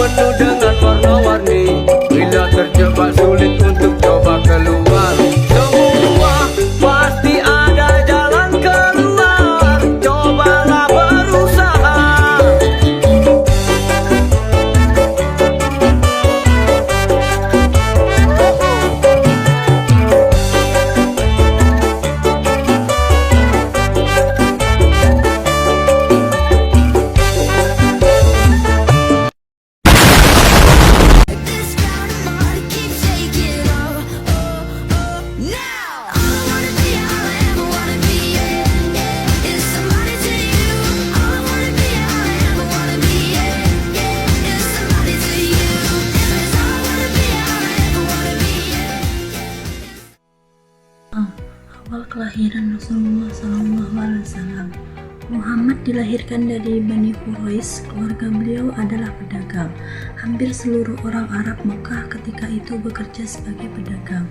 penuh dengan warna-warni. Bila terjebak sulit untuk coba keluar. Semua pasti ada jalan keluar. Cobalah berusaha. Awal kelahiran Rasulullah SAW. Muhammad dilahirkan dari Bani Quraisy. Keluarga beliau adalah pedagang. Hampir seluruh orang Arab Mekah ketika itu bekerja sebagai pedagang.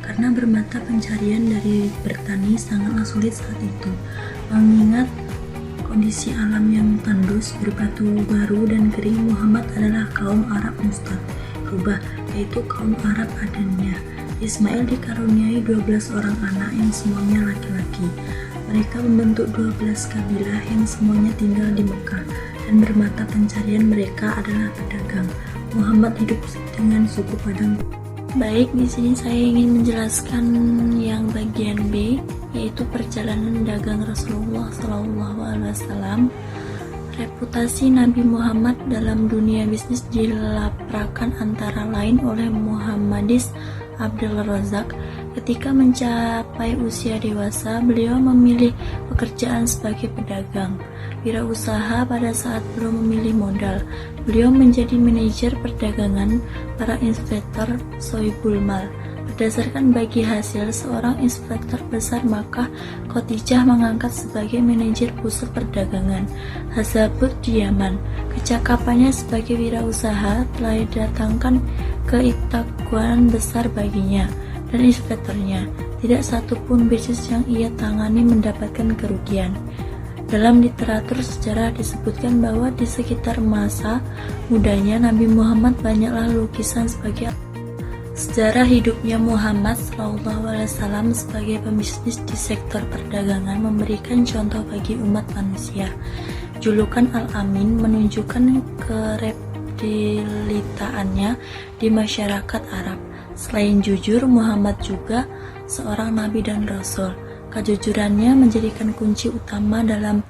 Karena bermata pencarian dari bertani sangatlah sulit saat itu. Mengingat kondisi alam yang tandus, berbatu baru dan kering, Muhammad adalah kaum Arab mustarubah, yaitu kaum Arab Adaniyah. Ismail dikaruniai 12 orang anak yang semuanya laki-laki. Mereka membentuk 12 kabilah yang semuanya tinggal di Mekah, dan bermata pencarian mereka adalah pedagang. Muhammad hidup dengan suku Padang. Baik, di sini saya ingin menjelaskan yang bagian B, yaitu perjalanan dagang Rasulullah SAW. Reputasi Nabi Muhammad dalam dunia bisnis dilaporkan antara lain oleh Muhammadis Abdul Razak. Ketika mencapai usia dewasa, beliau memilih pekerjaan sebagai pedagang wirausaha pada saat belum memilih modal. Beliau menjadi manajer perdagangan para inspektor Sohibul Mal. Berdasarkan bagi hasil seorang inspektor besar, maka Khadijah mengangkat sebagai manajer pusat perdagangan Hazabut di Yaman. Kecakapannya sebagai wirausaha telah didatangkan keiktaguan besar baginya dan inspektornya. Tidak satupun bisnis yang ia tangani mendapatkan kerugian. Dalam literatur sejarah disebutkan bahwa di sekitar masa mudanya Nabi Muhammad banyaklah lukisan sebagai sejarah hidupnya Muhammad SAW sebagai pembisnis di sektor perdagangan memberikan contoh bagi umat manusia. Julukan Al-Amin menunjukkan kereptilitaannya di masyarakat Arab. Selain jujur, Muhammad juga seorang nabi dan rasul. Kejujurannya menjadikan kunci utama dalam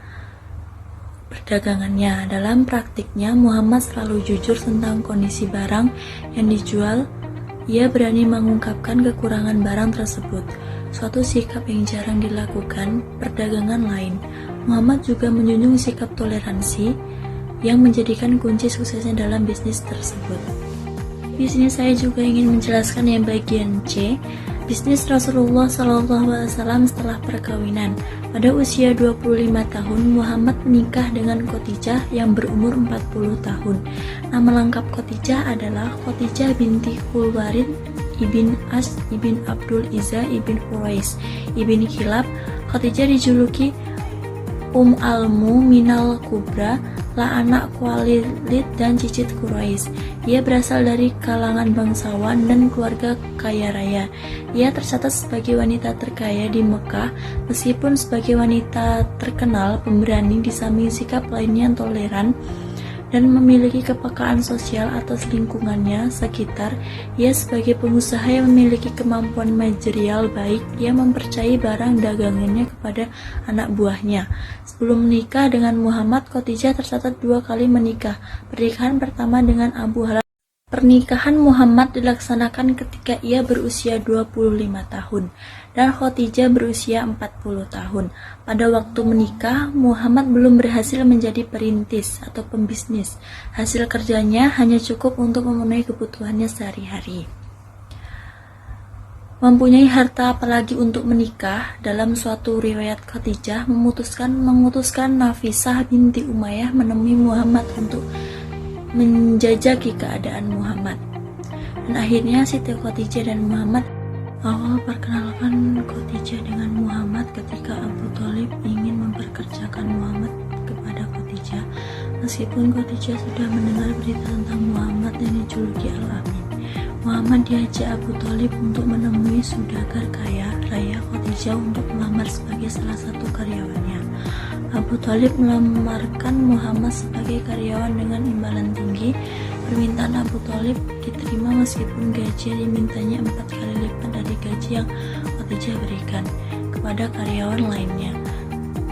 perdagangannya. Dalam praktiknya, Muhammad selalu jujur tentang kondisi barang yang dijual. Ia berani mengungkapkan kekurangan barang tersebut, suatu sikap yang jarang dilakukan perdagangan lain. Muhammad juga menjunjung sikap toleransi yang menjadikan kunci suksesnya dalam bisnis tersebut. Di sini saya juga ingin menjelaskan yang bagian C, bisnis Rasulullah SAW setelah perkawinan. Pada usia 25 tahun, Muhammad menikah dengan Khadijah yang berumur 40 tahun. Nama lengkap Khadijah adalah Khadijah binti Khuwailid ibn As ibn Abdul Izza ibn Quraisy ibn Kilab. Khadijah dijuluki Al-Mu'minal Kubra, lah anak Khuwailid dan cicit Quraisy. Ia berasal dari kalangan bangsawan dan keluarga kaya raya. Ia tercatat sebagai wanita terkaya di Mekah, meskipun sebagai wanita terkenal, pemberani di samping sikap lainnya yang toleran dan memiliki kepekaan sosial atas lingkungannya sekitar. Ia sebagai pengusaha yang memiliki kemampuan manajerial baik, ia mempercayai barang dagangannya kepada anak buahnya. Sebelum menikah dengan Muhammad, Khadijah tercatat 2 kali menikah. Pernikahan pertama dengan Abu Halal. Pernikahan Muhammad dilaksanakan ketika ia berusia 25 tahun dan Khadijah berusia 40 tahun. Pada waktu menikah, Muhammad belum berhasil menjadi perintis atau pembisnis. Hasil kerjanya hanya cukup untuk memenuhi kebutuhannya sehari-hari. Mempunyai harta apalagi untuk menikah, dalam suatu riwayat Khadijah mengutuskan Nafisah binti Umayyah menemui Muhammad untuk menjajaki keadaan Muhammad. Dan akhirnya Siti Khadijah dan Muhammad. Awal perkenalkan Khadijah dengan Muhammad ketika Abu Thalib ingin memperkerjakan Muhammad kepada kepada Khadijah. Meskipun Khadijah sudah mendengar berita tentang Muhammad yang dijuluki Al-Amin, Muhammad diajak Abu Thalib untuk menemui saudagar kaya raya Khadijah untuk melamar sebagai salah satu karyawannya. Abu Thalib melamarkan Muhammad sebagai karyawan dengan imbalan tinggi. Permintaan Abu Thalib diterima meskipun gaji yang dimintanya 4 kali lipat dari gaji yang Khadijah berikan kepada karyawan lainnya.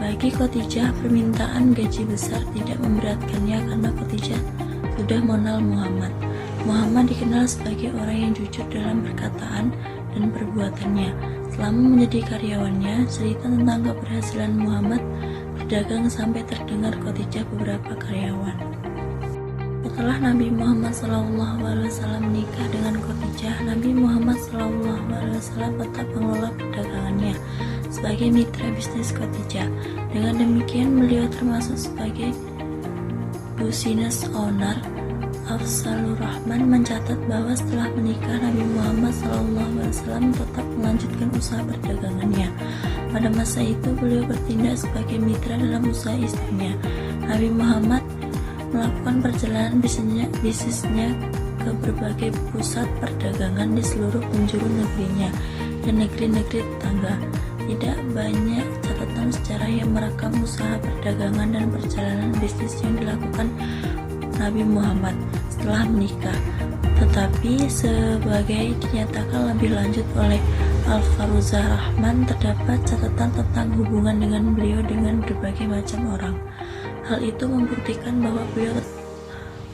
Bagi Khadijah, permintaan gaji besar tidak memberatkannya karena Khadijah sudah mengenal Muhammad. Muhammad dikenal sebagai orang yang jujur dalam perkataan dan perbuatannya. Selama menjadi karyawannya, cerita tentang keberhasilan Muhammad berdagang sampai terdengar Khadijah beberapa karyawan. Setelah Nabi Muhammad SAW menikah dengan Khadijah, Nabi Muhammad SAW tetap mengelola perdagangannya sebagai mitra bisnis Khadijah. Dengan demikian, beliau termasuk sebagai business owner. Afzalur Rahman mencatat bahwa setelah menikah, Nabi Muhammad SAW tetap melanjutkan usaha perdagangannya. Pada masa itu, beliau bertindak sebagai mitra dalam usaha istrinya. Nabi Muhammad melakukan perjalanan bisnisnya ke berbagai pusat perdagangan di seluruh penjuru negerinya dan negeri-negeri tetangga. Tidak banyak catatan sejarah yang merekam usaha perdagangan dan perjalanan bisnis yang dilakukan Nabi Muhammad setelah menikah, tetapi sebagai dinyatakan lebih lanjut oleh Al-Faruzah Rahman, terdapat catatan tentang hubungan dengan beliau dengan berbagai macam orang. Hal itu membuktikan bahwa beliau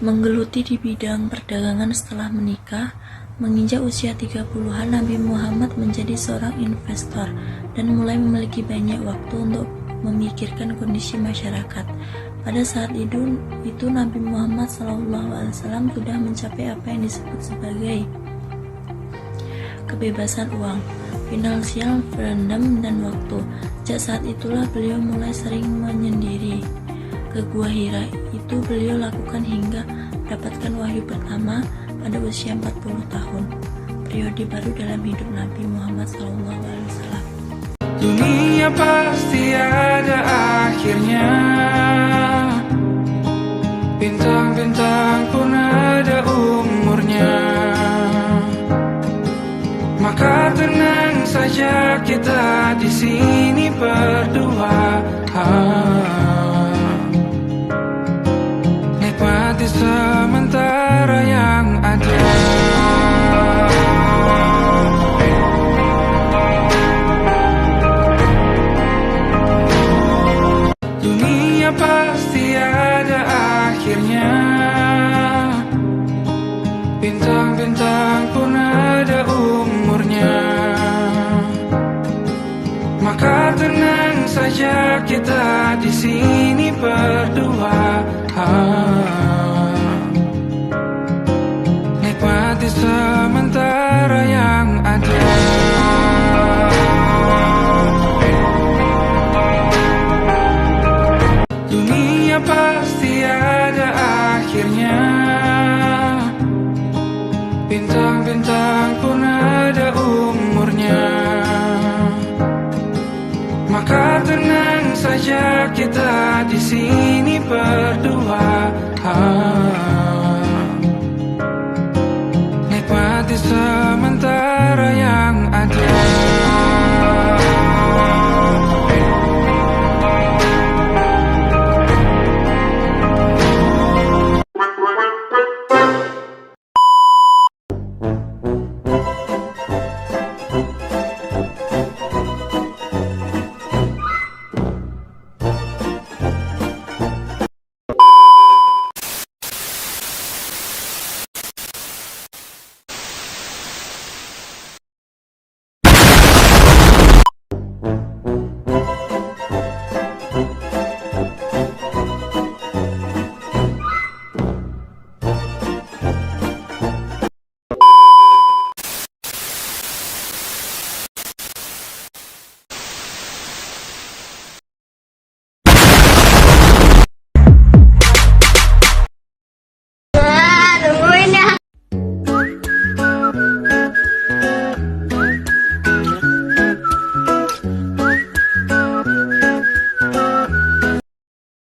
menggeluti di bidang perdagangan setelah menikah. Menginjak usia 30-an, Nabi Muhammad menjadi seorang investor dan mulai memiliki banyak waktu untuk memikirkan kondisi masyarakat. Pada saat itu Nabi Muhammad SAW sudah mencapai apa yang disebut sebagai kebebasan uang, finansial freedom, dan waktu. Sejak saat itulah beliau mulai sering menyendiri ke Gua Hira. Itu beliau lakukan hingga mendapatkan wahyu pertama pada usia 40 tahun. Periode baru dalam hidup Nabi Muhammad SAW. Dunia pasti ada akhirnya, bintang-bintang pun ada umurnya. Maka tenang saja kita di sini berdua, nikmati sementara yang ada. Dunia pasti ada akhirnya, bintang-bintang pun ada umurnya. Maka tenang saja kita di sini berdua, nikmati sementara yang ada. Dunia pasti ada akhirnya, bintang-bintang pun ada umurnya. Maka tenang saja kita di sini berdua,